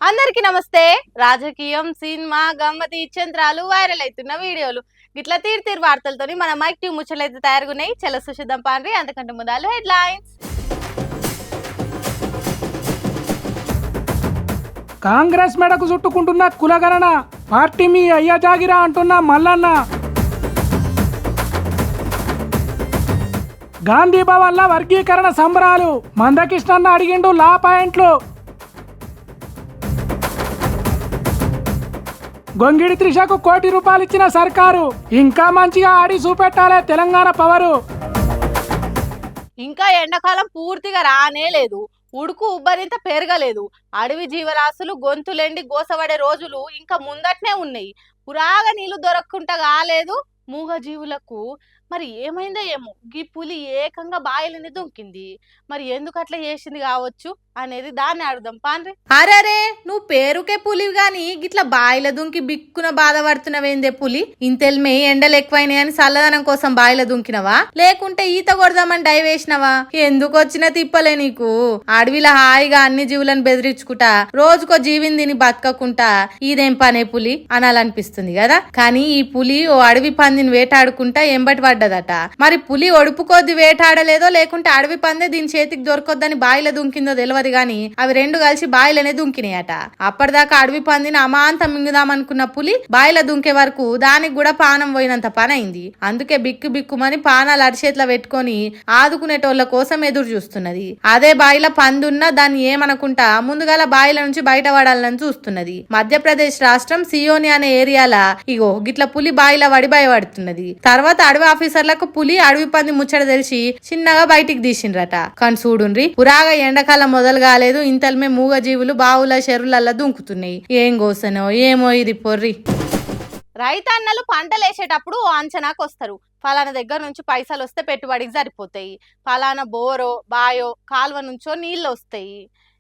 అందరికి నమస్తే. రాజకీయం, సినిమా, గమ్మతి చంద్రాలు, వైరల్ అవుతున్న వీడియోలు ఇట్లా తీరు వార్తలతోని మన మైక్ టీం ముచ్చలైతే తయారుగున్నాయి. చలో సుశుద్ధం పాండ్రి. అంతకంటే ముందాలు హెడ్లైన్స్. కాంగ్రెస్ మెడకు చుట్టుకుంటున్న కులగణన, పార్టీ మీ అయ్య జాగిరా అంటున్న మల్లన్న. గాంధీ భవన్ల వర్గీకరణ సంబరాలు, మందకృష్ణన్న అడిగిండు లా పాయింట్లు. గొంగిడి త్రిషకు ₹1 కోటి ఇచ్చిన సర్కారు, ఇంకా మంచిగా ఆడి చూపెట్టాలే తెలంగాణ పవరు. ఇంకా ఎండాకాలం పూర్తిగా రానే లేదు, ఉడుకు ఉబ్బరింత పెరగలేదు. అడవి జీవరాశులు గొంతులెండి గోసపడే రోజులు ఇంకా ముందట్నే ఉన్నాయి. పురాగా నీళ్లు దొరక్కుంటా కాలేదు మూగ జీవులకు. మరి ఏమైందో ఏమో, ఈ పులి ఏకంగా బాయిలని దుంకింది. మరి ఎందుకు అట్లా చేసింది కావచ్చు అనేది దాన్ని అడుగుదాం పాండ్రి. అరే నువ్వు పేరుకే పులివి గాని గిట్లా బాయిల దుంకి బిక్కున బాధపడుతున్నవేందే పులి? ఇంతెల్మే ఎండలు ఎక్కువైనాయి అని చల్లదనం కోసం బాయిల దుంకినవా, లేకుంటే ఈత కొడదామని డైవ్ వేసినవా? ఎందుకు వచ్చిన తిప్పలే నీకు? అడవిలో హాయిగా అన్ని జీవులను బెదిరించుకుంటా రోజుకో జీవిని తిని బతకకుంటా ఇదేం పనే పులి అనాలనిపిస్తుంది కదా. కానీ ఈ పులి ఓ అడవి పందిని వేటాడుకుంటా ఎంబటి పడ్డదట. మరి పులి ఒడుపు కొద్ది వేటాడలేదో లేకుంటే అడవి పందే దీని చేతికి దొరకొద్దని బాయిల దుంకిందో తెలియదు గాని అవి రెండు కలిసి బాయిలనే దుంకినాయట. అప్పటిదాకా అడవి పందిని అమాంతం మింగుదామనుకున్న పులి బాయిల దుంకే వరకు దానికి కూడా పానం పోయినంత పని అయింది. అందుకే బిక్కుమని పానాలు అరిచేట్ల పెట్టుకొని ఆదుకునేటోళ్ల కోసం ఎదురు చూస్తున్నది. అదే బాయిల పందున్నా దాన్ని ఏమనుకుంటా ముందుగాల బాయిల నుంచి బయటపడాలని చూస్తున్నది. మధ్యప్రదేశ్ రాష్ట్రం సియోని అనే ఏరియాల ఇగో గిట్ల పులి బాయిల వడి భయపడుతున్నది. తర్వాత అడవి ఆఫీసర్లకు పులి అడవి పంది ముచ్చట తెలిసి చిన్నగా బయటికి తీసిండ్రట. కానీ చూడుండ్రి, పురాగా ఎండాకాలం మొదలు కాలేదు, ఇంతల్మే మూగ జీవులు బావుల చెరువులల్లా దుంకుతున్నాయి. ఏం కోసనో ఏమో ఇది పొర్రి. రైతన్నలు పంటలు వేసేటప్పుడు ఓ అంచనాకు వస్తారు. ఫలానా దగ్గర నుంచి పైసలు వస్తే పెట్టుబడికి సరిపోతాయి, ఫలానా బోరో బాయో కాలువ నుంచో నీళ్ళు వస్తాయి,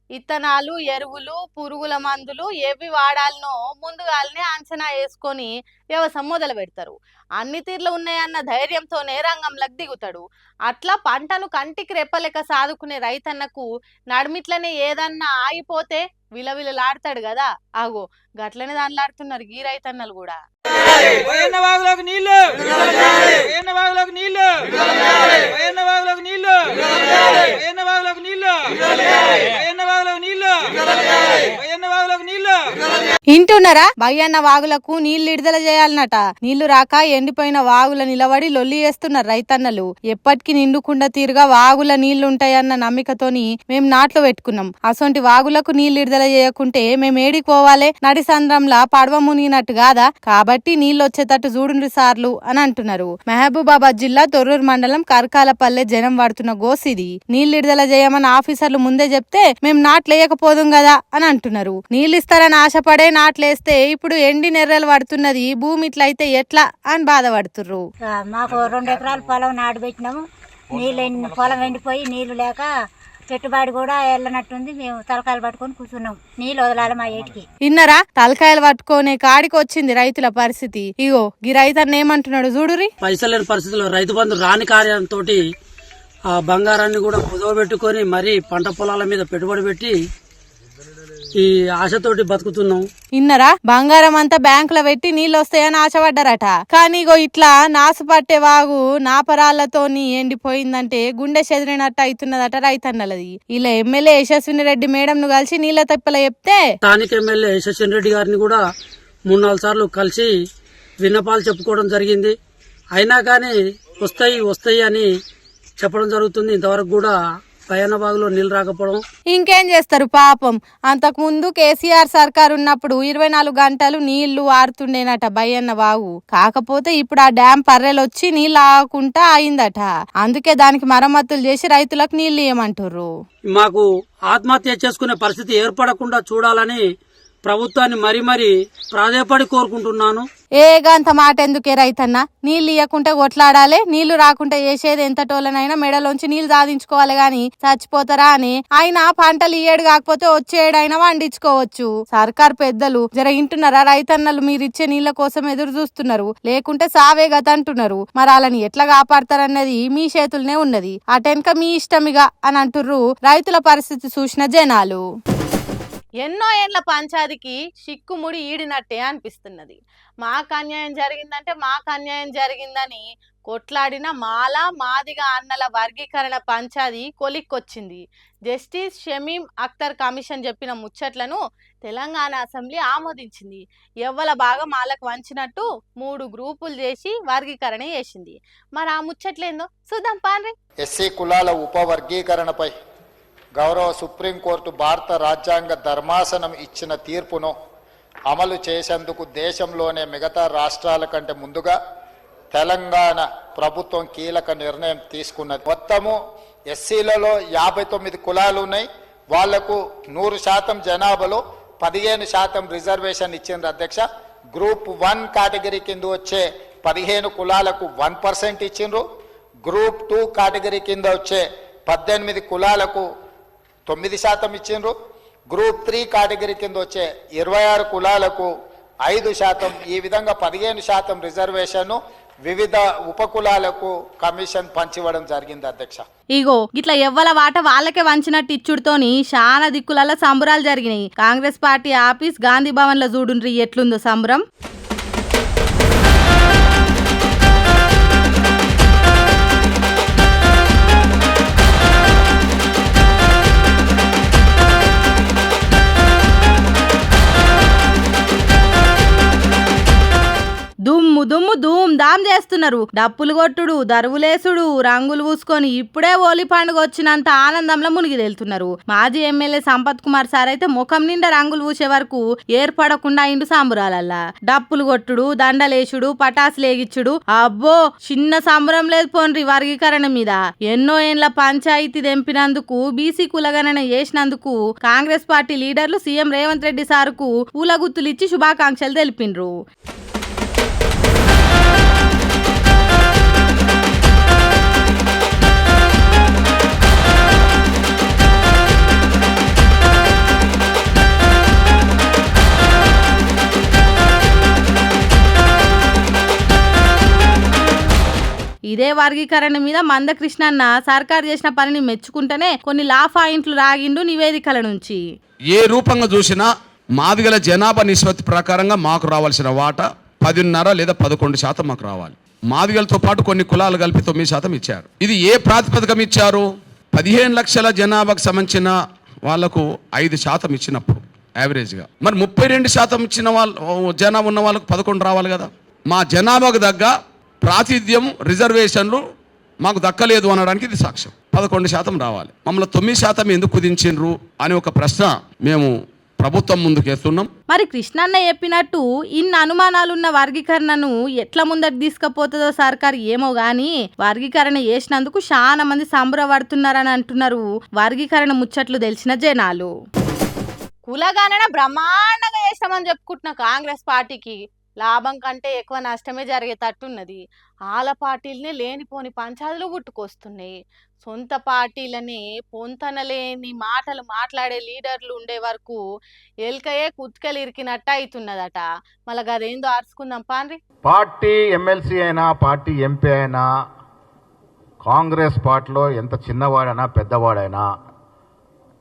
ఇత్తనాలు ఎరువులు పురుగుల మందులు ఏవి వాడాలనో ముందుగానే అంచనా వేసుకొని వ్యవసాయం మొదలు పెడతారు. అన్ని తీర్లు ఉన్నాయన్న ధైర్యంతోనే రంగంలోకి దిగుతాడు. అట్లా పంటను కంటికి రెప్పలేక సాదుకునే రైతన్నకు నడిమిట్లనే ఏదన్నా ఆగిపోతే విలవిలలాడతాడు కదా. ఆగో గట్లనే దానిలాడుతున్నారు ఈ రైతన్నలు కూడా. ఇంటున్నారా? బయ్యన్న వాగులకు నీళ్లు విడుదల చేయాలన్నట. నీళ్లు రాక ఎండిపోయిన వాగుల నిలబడి లొల్లి చేస్తున్నారు రైతన్నలు. ఎప్పటికీ నిండుకుండా తీరుగా వాగుల నీళ్లుంటాయన్న నమ్మికతోని మేము నాట్లు పెట్టుకున్నాం. అసొంటి వాగులకు నీళ్లు విడుదల చేయకుంటే మేము ఏడికి పోవాలే? నడి సంద్రంలా పడవ మునిగినట్టు కాదా? కాబట్టి నీళ్లు వచ్చేటట్టు చూడుండ్రి సార్లు అని అంటున్నారు. మహబూబాబాద్ జిల్లా తొర్రూరు మండలం కరకాలపల్లె జనం పడుతున్న గోసిది. నీళ్లు విడుదల చేయమని ఆఫీసర్లు ముందే చెప్తే మేము నాట్లు వేయకపోదుం కదా అని అంటున్నారు. నీళ్లు ఇస్తారని ఆశపడే నాట్లేస్తే ఇప్పుడు ఎండి నెర్రలు పడుతున్నది. భూమి ఇట్లయితే ఎట్లా అని బాధపడుతుర్రు. మాకు 2 ఎకరాల పొలం నాటు పెట్టినాము. నీళ్ళు పొలం ఎండిపోయి నీళ్లు లేక పెట్టుబడి కూడా వెళ్ళనట్టుంది. మేము తలకాయలు పట్టుకొని కూర్చున్నాం. నీళ్ళు వదలాలి మా ఏటికి. ఇన్నరా? తలకాయలు పట్టుకునే కాడికి వచ్చింది రైతుల పరిస్థితి. ఇగో ఈ రైతన్న ఏమంటున్నాడు చూడురి. పైసలు లేని పరిస్థితుల్లో రైతు బంధు రాని కార్యంతో ఆ బంగారాన్ని కూడా కుదవబెట్టుకొని మరీ పంట పొలాల మీద పెట్టుబడి పెట్టి ఈ ఆశతోటి బతుకుతున్నాం. ఇన్నరా? బంగారం అంతా బ్యాంకులో పెట్టి నీళ్ళు వస్తాయని ఆశపడ్డారట. కానీ ఇగో ఇట్లా నాసు పట్టే వాగు నాపరాళ్లతోని ఎండిపోయిందంటే గుండె చెదిరినట్టు అవుతున్నదట రైతన్నలది. ఇలా ఎమ్మెల్యే యశస్విని రెడ్డి మేడం ను కలిసి నీళ్ల తప్పల చెప్తే స్థానిక ఎమ్మెల్యే యశస్విని రెడ్డి గారిని కూడా 3-4 సార్లు కలిసి విన్నపాలు చెప్పుకోవడం జరిగింది. అయినా కానీ వస్తాయి అని చెప్పడం జరుగుతుంది. ఇంతవరకు కూడా పయన బాగులో నీళ్లు రాకపోవడం. ఇంకేం చేస్తారు పాపం. అంతకు ముందు కేసీఆర్ సర్కార్ ఉన్నప్పుడు 24 గంటలు నీళ్లు ఆరుతుండేనట బయ్యన్న వాగు. కాకపోతే ఇప్పుడు ఆ డ్యాం పర్రెలొచ్చి నీళ్లు ఆగకుండా అయిందట. అందుకే దానికి మరమ్మతులు చేసి రైతులకు నీళ్లు ఇవ్వమంటుర్రు. మాకు ఆత్మహత్య చేసుకునే పరిస్థితి ఏర్పడకుండా చూడాలని ప్రభుత్వాన్ని మరీ ప్రాధేయపడి కోరుకుంటున్నాను. ఏగంత మాట ఎందుకే రైతన్న, నీళ్ళు ఇయ్యకుంటే కొట్లాడాలి, నీళ్లు రాకుంటే చేసేది ఎంత టోలనైనా మెడలోంచి నీళ్లు సాధించుకోవాలి గాని చచ్చిపోతారా అని. అయినా పంటలు ఇయ్యేడు కాకపోతే వచ్చేడైనా వండించుకోవచ్చు. సర్కార్ పెద్దలు జర ఇంటున్నారా? రైతన్నలు మీరిచ్చే నీళ్ల కోసం ఎదురు చూస్తున్నారు, లేకుంటే సావే గత అంటున్నారు. మరి వాళ్ళని ఎట్లా కాపాడతారన్నది మీ చేతుల్నే ఉన్నది. అటెనక మీ ఇష్టమిగా అని అంటుర్రు రైతుల పరిస్థితి చూసిన జనాలు. ఎన్నో ఏండ్ల పంచాదికి సిక్కుముడి ఈడినట్టే అనిపిస్తున్నది. మాకు అన్యాయం జరిగిందంటే మాకు అన్యాయం జరిగిందని కొట్లాడిన మాదిగ అన్నల వర్గీకరణ పంచాది కొలిక్కొచ్చింది. జస్టిస్ షమీం అఖ్తర్ కమిషన్ చెప్పిన ముచ్చట్లను తెలంగాణ అసెంబ్లీ ఆమోదించింది. ఎవ్వల భాగం వాళ్ళకు వంచినట్టు 3 గ్రూపులు చేసి వర్గీకరణ చేసింది. మరి ఆ ముచ్చట్లేందో చూద్దాం పాండ్రి. ఎస్సీ కులాల ఉపవర్గీకరణపై గౌరవ సుప్రీంకోర్టు భారత రాజ్యాంగ ధర్మాసనం ఇచ్చిన తీర్పును అమలు చేసేందుకు దేశంలోనే మిగతా రాష్ట్రాల కంటే ముందుగా తెలంగాణ ప్రభుత్వం కీలక నిర్ణయం తీసుకున్నది. మొత్తము ఎస్సీలలో 59 కులాలు ఉన్నాయి. వాళ్లకు 100% జనాభాలో 15% రిజర్వేషన్ ఇచ్చింది అధ్యక్ష. గ్రూప్ 1 కేటగిరీ కింద వచ్చే 15 కులాలకు 1% ఇచ్చిండ్రు. గ్రూప్ 2 కేటగిరీ కింద వచ్చే 18 కులాలకు 9% ఇచ్చిండ్రు. గ్రూప్ 3 కేటగిరీ కింద వచ్చే 26 కులాలకు 5%. ఈ విధంగా 15% రిజర్వేషన్ వివిధ ఉపకులాలకు కమిషన్ పంచివ్వడం జరిగింది అధ్యక్ష. ఇగో ఇట్లా ఎవ్వల వాట వాళ్ళకే వంచినట్టు ఇచ్చుడుతోని చాలా దిక్కులలో సంబరాలు జరిగినాయి. కాంగ్రెస్ పార్టీ ఆఫీస్ గాంధీ భవన్ లో చూడుండ్రి ఎట్లుందో సంబరం. దుమ్ము ధూమ్ ధామ్ చేస్తున్నారు. డప్పులు కొట్టుడు, దరువులేసుడు, రంగులు పూసుకొని ఇప్పుడే హోలీ పండుగ వచ్చినంత ఆనందంలో మునిగి తేలుతున్నారు. మాజీ ఎమ్మెల్యే సంపత్ కుమార్ సార్ అయితే ముఖం నిండా రంగులు పూసే వరకు ఏర్పడకుండా ఇండు సంబురాలల్లా. డప్పులు కొట్టుడు, దండలేసుడు, పటాసులేగిచ్చుడు, అబ్బో చిన్న సంబరం లేదు పోన్రి వర్గీకరణ మీద. ఎన్నో ఏండ్ల పంచాయతీ దెంపినందుకు, బీసీ కులగణన చేసినందుకు కాంగ్రెస్ పార్టీ లీడర్లు సీఎం రేవంత్ రెడ్డి సార్కు పూల గుత్తులు ఇచ్చి శుభాకాంక్షలు తెలిపిండ్రు. ఇదే వర్గీకరణ మీద మందకృష్ణన్న సర్కార్ చేసిన పనిని మెచ్చుకుంటేనే కొన్ని లా పాయింట్లు రాగిండు నివేదికల నుంచి. ఏ రూపంగా చూసినా మాదిగల జనాభా నిష్పత్తి ప్రకారంగా మాకు రావాల్సిన వాటా 10.5 లేదా 11% మాకు రావాలి. మాదిగలతో పాటు కొన్ని కులాలు కలిపి 9% ఇచ్చారు. ఇది ఏ ప్రాతిపదికం ఇచ్చారు? 15 లక్షల జనాభాకు సంబంధించిన వాళ్లకు 5% ఇచ్చినప్పుడు యావరేజ్గా, మరి 32% ఇచ్చిన వాళ్ళు జనాభా ఉన్న వాళ్ళకు 11 రావాలి కదా. మా జనాభాకు తగ్గ ప్రాతినిధ్యం రిజర్వేషన్లు మాకు దక్కలేదు అనడానికి ఇది సాక్ష్యం. 11% రావాలి. మమ్మల్ని 9% ఎందుకు కుదించిండ్రు అని ఒక ప్రశ్న మేము ప్రభుత్వం ముందుకేస్తున్నాం. మరి కృష్ణన్న చెప్పినట్టు ఇన్ని అనుమానాలున్న వర్గీకరణను ఎట్లా ముందకు తీసుకుపోతుందో సర్కార్ ఏమో గాని వర్గీకరణ చేసినందుకు చాలా మంది సంబరపడుతున్నారని అంటున్నారు వర్గీకరణ ముచ్చట్లు తెలిసిన జనాలు. కులగణన బ్రహ్మాండంగా చేస్తామని చెప్పుకుంటున్న కాంగ్రెస్ పార్టీకి లాభం కంటే ఎక్కువ నష్టమే జరిగేటట్టున్నది. ఆల పార్టీలనే లేనిపోని పంచాదులు గుట్టుకొస్తున్నాయి. సొంత పార్టీలని పొంతనలేని మాటలు మాట్లాడే లీడర్లు ఉండే వరకు ఎల్కయే కుత్కలు ఇరికినట్టు అవుతున్నదట. మళ్ళీ గదేందో ఆర్చుకుందాం పాండ్రి. పార్టీ ఎమ్మెల్సీ అయినా పార్టీ ఎంపీ అయినా కాంగ్రెస్ పార్టీలో ఎంత చిన్నవాడైనా పెద్దవాడైనా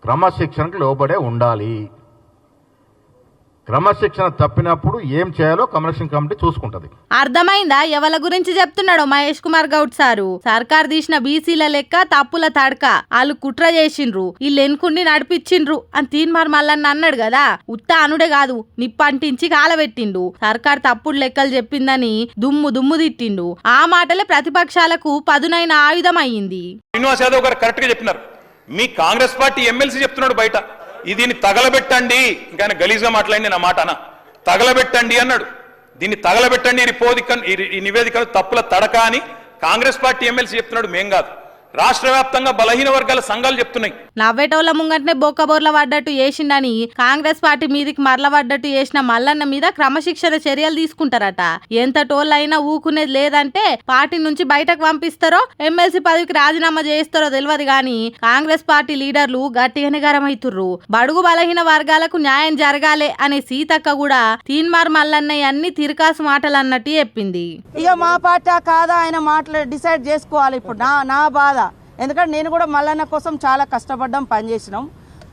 క్రమశిక్షణకు లోబడే ఉండాలి. క్రమశిక్షణ తప్పినప్పుడు ఏం చేయాలో కమిషన్ కమిటీ చూసుకుంటది. అర్థమైందా ఎవల గురించి చెప్తున్నాడో మహేష్ కుమార్ గౌడ్ సారు? సర్కార్ తీసిన బీసీల లెక్క తప్పుల తడక వాళ్ళు కుట్ర చేసిండ్రు, వీళ్ళు ఎన్నుకుని నడిపించిండ్రు అని తీన్మార్ మల్లన్న అన్నాడు కదా. ఉత్త అనుడే కాదు, నిప్పంటించి కాలబెట్టిండు. సర్కార్ తప్పుడు లెక్కలు చెప్పిందని దుమ్ము తిట్టిండు. ఆ మాటలే ప్రతిపక్షాలకు పదునైన ఆయుధం అయ్యింది. శ్రీనివాస్ యాదవ్ గారు కరెక్ట్ గా చెప్పినారు. మీ కాంగ్రెస్ పార్టీ ఎమ్మెల్సీ చెప్తున్నాడు బయట, దీన్ని తగలబెట్టండి. ఇంకా గలీజ్గా మాట్లాడింది నా మాట అన్న, తగలబెట్టండి అన్నాడు. దీన్ని తగలబెట్టండి, ఈ నివేదికను తప్పుల తడక అని కాంగ్రెస్ పార్టీ ఎమ్మెల్సీ చెప్తున్నాడు. మేం కాదు, రాష్ట్ర వ్యాప్తంగా బలహీన వర్గాల సంఘాలు చెప్తున్నాయి. నవ్వేటోళ్ళ ముంగట్నే బొక్కబోర్ల పడ్డట్టు చేసిండని కాంగ్రెస్ పార్టీ మీదికి మరల పడ్డట్టు చేసిన మల్లన్న మీద క్రమశిక్షణ చర్యలు తీసుకుంటారట. ఎంత టోళ్ళైనా ఊకునేది లేదంటే పార్టీ నుంచి బయటకు పంపిస్తారో ఎమ్మెల్సీ పదవికి రాజీనామా చేస్తారో తెలియదు గాని కాంగ్రెస్ పార్టీ లీడర్లు గట్టిగానే గరమైతుర్రు. బడుగు బలహీన వర్గాలకు న్యాయం జరగాలి అనే సీతక్క కూడా తీన్మార్ మల్లన్నయ్య అన్ని తిరకాసు మాటలు అన్నట్టు చెప్పింది. ఇక మా పార్టీ కాదా ఆయన మాటలు డిసైడ్ చేసుకోవాలి. ఇప్పుడు నా బాధ, ఎందుకంటే నేను కూడా మల్లన్న కోసం చాలా కష్టపడ్డాం, పనిచేసినాం.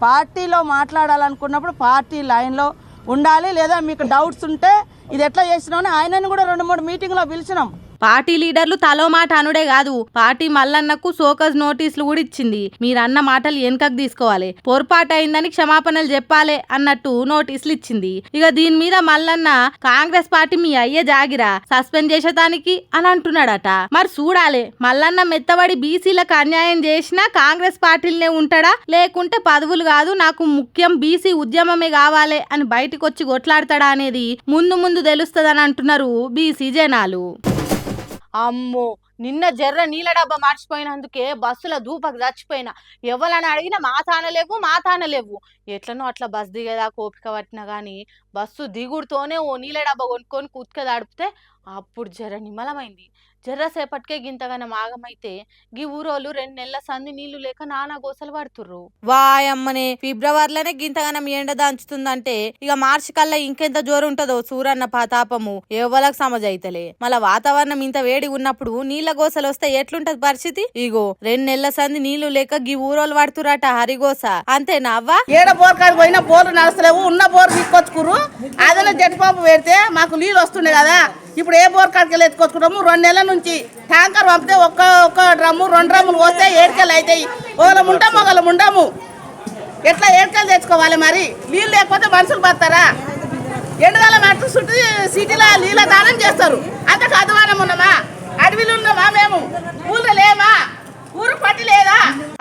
పార్టీలో మాట్లాడాలనుకున్నప్పుడు పార్టీ లైన్లో ఉండాలి. లేదా మీకు డౌట్స్ ఉంటే ఇది ఎట్లా చేసినామని ఆయనని కూడా 2-3 మీటింగ్లో పిలిచినాం. పార్టీ లీడర్లు తలో మాట అనుడే కాదు, పార్టీ మల్లన్నకు సోకస్ నోటీసులు కూడా ఇచ్చింది. మీరన్న మాటలు వెనకకు తీసుకోవాలి, పొరపాటు అయిందని క్షమాపణలు చెప్పాలి అన్నట్టు నోటీసులు ఇచ్చింది. ఇక దీని మీద మల్లన్న కాంగ్రెస్ పార్టీ మీ అయ్యే జాగిరా సస్పెండ్ చేసేదానికి అని అంటున్నాడట. మరి చూడాలి మల్లన్న మెత్తబడి బీసీలకు అన్యాయం చేసినా కాంగ్రెస్ పార్టీలనే ఉంటాడా, లేకుంటే పదవులు కాదు నాకు ముఖ్యం బీసీ ఉద్యమమే కావాలి అని బయటకు వచ్చి కొట్లాడతాడా అనేది ముందు తెలుస్తుందని అంటున్నారు బీసీ జనాలు. అమ్మో, నిన్న జర్ర నీళ్ళ డబ్బా మార్చిపోయినందుకే బస్సుల దూపకు చచ్చిపోయినా. ఎవరని అడిగినా మా తాన లేవు. ఎట్లనో అట్లా బస్ దిగేదా కోపిక పట్టినా కానీ బస్సు దిగుడుతోనే ఓ నీళ్ళ డబ్బా కొనుక్కొని కుత్క దాడిపితే అప్పుడు జర్ర నిమ్మలమైంది. జర్రసేపటికే గింతగానే మాగమైతే గీ ఊరోళ్ళు 2 నెలల సంది నీళ్లు లేక నానా గోసలు పడుతుర్రు. వాయమ్మనే, ఫిబ్రవరిలోనే గింతగానం ఎండ దంచుతుందంటే ఇక మార్చి కల్లా ఇంకెంత జోరు ఉంటదో సూరన్న పాతాపము ఎవలకు సమజైతలే. మళ్ళా వాతావరణం ఇంత వేడి ఉన్నప్పుడు నీళ్ల గోసలు వస్తే ఎట్లుంటది పరిస్థితి? ఇగో 2 నెలల సంది నీళ్లు లేక గీ ఊరోళ్ళు పడుతురట హరిగోస. అంతేనా అవ్వా? ఏడ బోర్ కాడికి పోయినా బోర్లు నడుస్తలేవు, ఉన్న బోర్ తీసుకొచ్చుకుర్రు. అదే జట్టి పంపు పెడితే మాకు నీళ్ళు వస్తుండే కదా. ఇప్పుడు ఏ బోర్ కాడికి వెళ్ళి ఎత్తుకొచ్చుకుంటాము. 2 నెలల నుంచి ట్యాంకర్ పంపితే ఒక్క డ్రమ్ము 2 డ్రమ్ములు పోస్తే 7 కేలు అవుతాయి. ఒకళ్ళం ఉంటాము ఒకళ్ళం ఉండము. ఎట్లా 7 కేలు తెచ్చుకోవాలి? మరి నీళ్ళు లేకపోతే మనుషులు బతారా? ఎండగాల మట్టు చుట్టూ సిటీలో నీళ్ళ దానం చేస్తారు. అంతకు అధ్వానం ఉన్నామా? అడవిలో ఉన్నామా? మేము ఊళ్ళో లేమా? ఊరు పట్టి లేదా?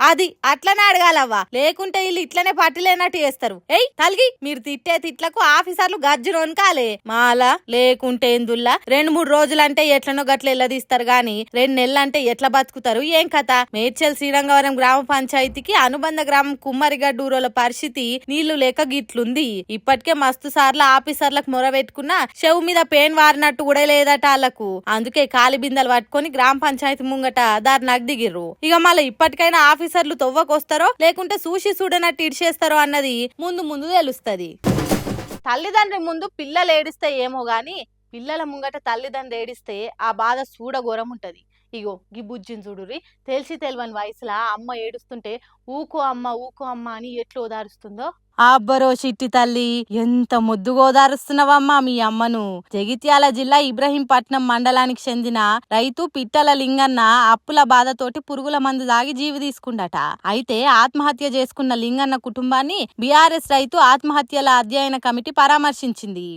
అది అట్లనే అడగాలవ్వా, లేకుంటే వీళ్ళు ఇట్లనే పట్టిలేనట్టు చేస్తారు. ఏయ్ తల్గి, మీరు తిట్టే తిట్లకు ఆఫీసర్లు గజ్జును వనకాలే మాలా. లేకుంటే ఎందుల్లా 2-3 రోజులంటే ఎట్లనో గట్ల ఎల్లదీస్తారు గాని 2 నెలలంటే ఎట్లా బతుకుతారు? ఏం కథ? మేడ్చల్ శ్రీరంగవరం గ్రామ పంచాయతీకి అనుబంధ గ్రామం కుమ్మరిగడ్డ ఊరోల పరిస్థితి నీళ్లు లేక గిట్లుంది. ఇప్పటికే మస్తు సార్లు ఆఫీసర్లకు మొర పెట్టుకున్నా చెవు మీద పెయిన్ వారినట్టు కూడా లేదట వాళ్ళకు. అందుకే కాలి బిందెలు పట్టుకొని గ్రామ పంచాయతీ ముంగట దారినాకు దిగిర్రు. ఇక మళ్ళీ ఇప్పటికైనా ఆఫీసర్లు తొవ్వకొస్తారో లేకుంటే సూషి చూడనట్టు ఇడిచేస్తారో అన్నది ముందు తెలుస్తుంది. తల్లిదండ్రి ముందు పిల్లలు ఏడిస్తే ఏమో గాని పిల్లల ముంగట తల్లిదండ్రి ఏడిస్తే ఆ బాధ చూడఘోరం ఉంటది. ఇగో గీ బుజ్జిని చూడుర్రి, తెలిసి తెలియని వయసులా అమ్మ ఏడుస్తుంటే ఊకో అమ్మ అని ఎట్లా ఓదారుస్తుందో. అబ్బరో చిట్టి తల్లి, ఎంత ముద్దుగా ఓదారుస్తున్నావమ్మా మీ అమ్మను. జగిత్యాల జిల్లా ఇబ్రహీంపట్నం మండలానికి చెందిన రైతు పిట్టల లింగన్న అప్పుల బాధతోటి పురుగుల మందు దాగి జీవి తీసుకుండట. అయితే ఆత్మహత్య చేసుకున్న లింగన్న కుటుంబాన్ని బీఆర్ఎస్ రైతు ఆత్మహత్యల అధ్యయన కమిటీ పరామర్శించింది.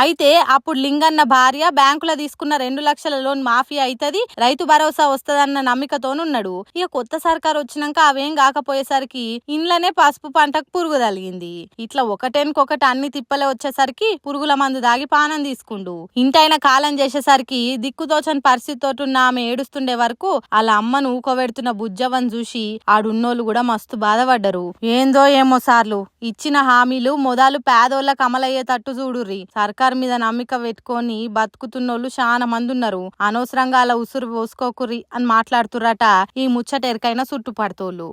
అయితే అప్పుడు లింగన్న భార్య బ్యాంకులో తీసుకున్న 2 లక్షల లోన్ మాఫీ అవుతుంది, రైతు భరోసా వస్తదన్న నమ్మికతోనున్నాడు. ఇక కొత్త సర్కారు వచ్చినాక అవేం కాకపోయేసరికి ఇంట్లోనే పసుపు పంటకు పురుగు తలిగింది. ఇట్లా ఒకటేనుకొకటి అన్ని తిప్పలే వచ్చేసరికి పురుగుల మందు దాగి పానం తీసుకుండు. ఇంటైన కాలం చేసేసరికి దిక్కుతోచని పరిస్థితితోటి ఉన్న ఆమె ఏడుస్తుండే వరకు వాళ్ళ అమ్మను ఊకోబెడుతున్న బుజ్జవని చూసి ఆడున్నోళ్ళు కూడా మస్తు బాధపడ్డరు. ఏందో ఏమో సార్లు ఇచ్చిన హామీలు మొదలు పేదోళ్ళకు అమలయ్యేటట్టు చూడుర్రి. సర్కారు మీద నమ్మిక పెట్టుకొని బతుకుతున్నోళ్ళు చాలా మంది ఉన్నారు. అనవసరంగా అలా ఉసురు పోసుకోకుర్రి అని మాట్లాడుతుర్రట ఈ ముచ్చట ఎరికైనా చుట్టుపడుతోళ్ళు.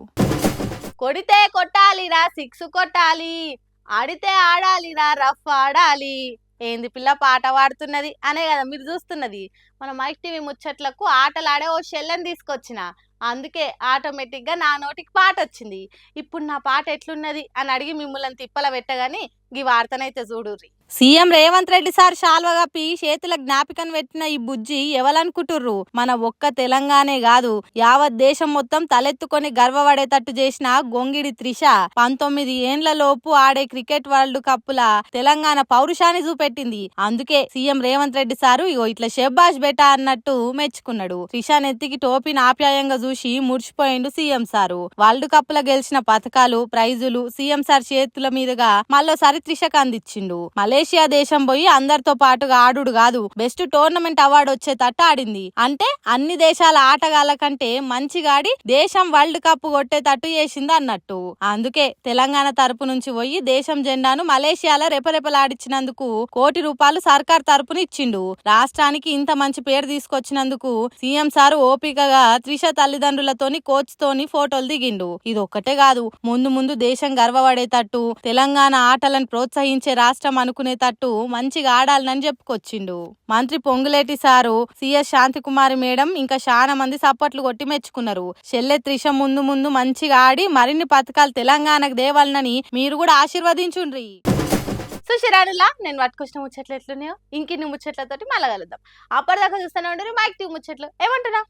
కొడితే కొట్టాలిరా 6 కొట్టాలి, ఆడితే ఆడాలిరా రఫ్ ఆడాలి. ఏంది పిల్ల పాట పాడుతున్నది అనే కదా మీరు చూస్తున్నది. మన మైక్ టీవీ ముచ్చట్లకు ఆటలాడే ఓ షెల్లని తీసుకొచ్చిన, అందుకే ఆటోమేటిక్ గా నా నోటికి పాట వచ్చింది. ఇప్పుడు నా పాట ఎట్లున్నది అని అడిగి మిమ్మల్ని తిప్పల పెట్టగాని ఈ వార్తనైతే చూడుర్రి. సీఎం రేవంత్ రెడ్డి సార్ శాల్వ కప్పి చేతుల జ్ఞాపికను పెట్టిన ఈ బుజ్జి ఎవరనుకుంటుర్రు? మన ఒక్క తెలంగాణే కాదు యావత్ దేశం మొత్తం తలెత్తుకొని గర్వపడేటట్టు చేసిన గొంగిడి త్రిష 19 ఏండ్ల లోపు ఆడే క్రికెట్ వరల్డ్ కప్పుల తెలంగాణ పౌరుషాన్ని చూపెట్టింది. అందుకే సీఎం రేవంత్ రెడ్డి సారు ఇగో ఇట్లా షెబ్బాష్ బేటా అన్నట్టు మెచ్చుకున్నాడు. త్రిష నెత్తికి టోపీని ఆప్యాయంగా చూసి మురిసిపోయిండు సీఎం సారు. వరల్డ్ కప్ లో గెలిచిన పథకాలు ప్రైజులు సీఎం సార్ చేతుల మీదుగా మళ్ళోసారి త్రిషకు అందించిండు. మలేషియా దేశం పోయి అందరితో పాటుగా ఆడుడు కాదు, బెస్ట్ టోర్నమెంట్ అవార్డు వచ్చేటట్టు ఆడింది. అంటే అన్ని దేశాల ఆటగాళ్ల కంటే మంచిగా ఆడి దేశం వరల్డ్ కప్ కొట్టేటట్టు చేసింది అన్నట్టు. అందుకే తెలంగాణ తరపు నుంచి పోయి దేశం జెండాను మలేషియాలో రెపరెపలాడించినందుకు ₹1 కోటి సర్కార్ తరపున ఇచ్చిండు. రాష్ట్రానికి ఇంత మంచి పేరు తీసుకొచ్చినందుకు సీఎం సారు ఓపికగా త్రిష తల్లిదండ్రులతోని కోచ్ తోని ఫోటోలు దిగిండు. ఇది ఒక్కటే కాదు, ముందు ముందు దేశం గర్వపడేటట్టు తెలంగాణ ఆటలను ప్రోత్సహించే రాష్ట్రం అనుకునేటట్టు మంచిగా ఆడాలని చెప్పుకొచ్చిండు. మంత్రి Ponguleti sir, CS Santhi Kumari madam ఇంకా చాలా మంది సప్పట్లు కొట్టి మెచ్చుకున్నారు. చెల్లె త్రిష ముందు ముందు మంచిగా ఆడి మరిన్ని పథకాలు తెలంగాణకు దేవాలనని మీరు కూడా ఆశీర్వదించుండ్రి. సుశిరానులా నేను పట్టుకొచ్చిన ముచ్చట్లు ఎట్లున్నాయో ఇంకిన్ని ముచ్చట్లతోటి మళ్ళా కలుద్దాం. అప్పటిదాకా చూస్తూనే ఉండరు మైక్ టీవీ ముచ్చట్లు. ఏమంటున్నా?